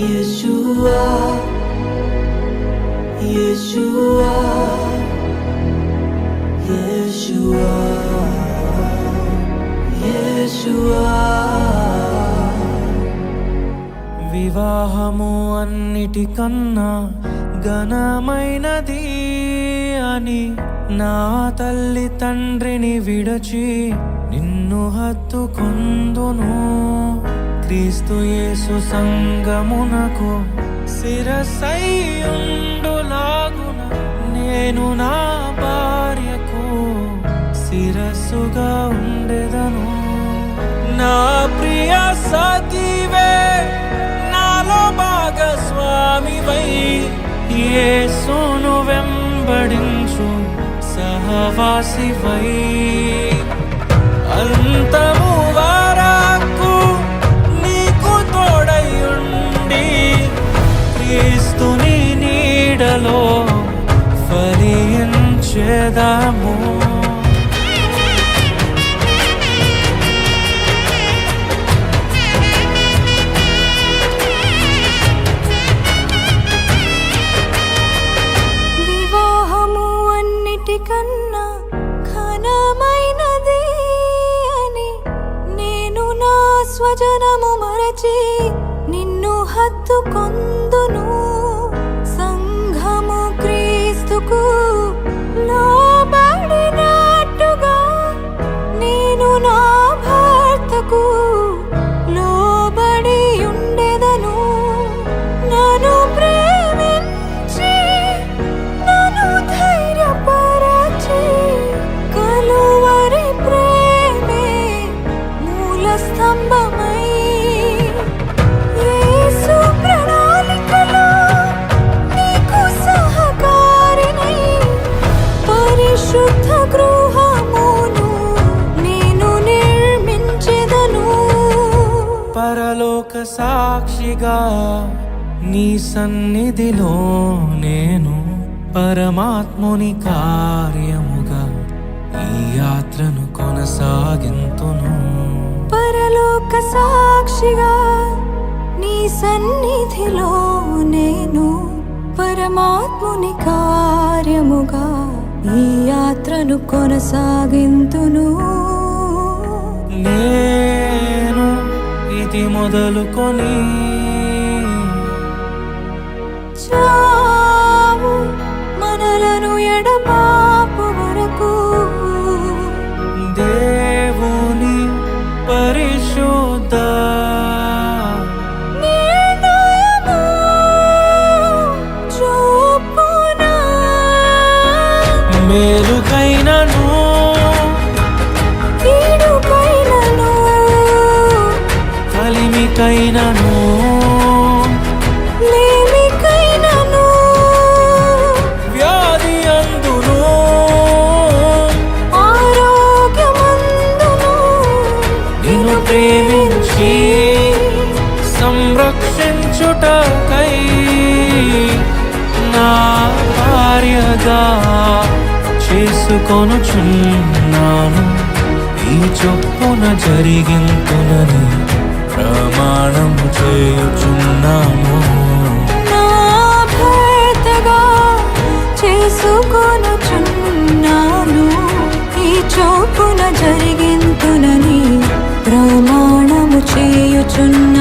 Yeshua, Yeshua, Yeshua, Yeshua. వివాహము అన్నిటికన్నా ఘనమైనది అని నా తల్లి తండ్రిని విడచి నిన్ను హత్తుకొందును. క్రీస్తు యేసు సంగమునకు శిరస్సైయుండులాగున నేను నా భార్యకు శిరస్సుగా ఉండెదను. నా ప్రియ సఖివే నాలో భాగస్వామివై యేసును వెంబడించు సహవాసివై అంతము వరకు నీకు తోడయుండి క్రీస్తుని నీడలో ఫలించెదము. కన్నా ఘనమైనది అని నేను నా స్వజనము మరచి నిన్ను హత్తుకొందును. సంఘము క్రీస్తుకు లోబడినట్టుగా నేను నా భర్తకు లోబడి ఉండెదను. నన్ను ప్రేమించి నన్ను ధైర్యపరచి కలువరి ప్రేమే మూల స్తంభమై యేసు ప్రణాళికలో నీకు సహకారినై పరిశుద్ధ గృహమును నేను నిర్మించెదను. పరలోక సాక్షిగా నీ సన్నిధిలో నేను పరమాత్ముని కార్యముగా ఈ యాత్రను కొనసాగింతును. పరలోక సాక్షిగా నీ సన్నిధిలో నేను పరమాత్ముని కార్యముగా ఈ యాత్రను కొనసాగింతును. నేను ఇది మొదలుకొని చావు మనలను ఎడబాపు వరకు దేవుని పరిశుద్ధ నిర్ణయము చొప్పున మేలుకైనను కీడుకైనను కలిమికైనను లేమికైనను వ్యాధి అందును ఆరోగ్యమందును నిన్ను ప్రేమించి సంరక్షించుటకై నా భార్యగా చేసుకొనుచున్నాను. ఈ చొప్పున జరిగింతునని ప్రమాణము చేయుచున్నాము. నా భర్తగా చేసుకొనుచున్నాను. ఈ చొప్పున జరిగింతునని ప్రమాణము చేయుచున్నాను.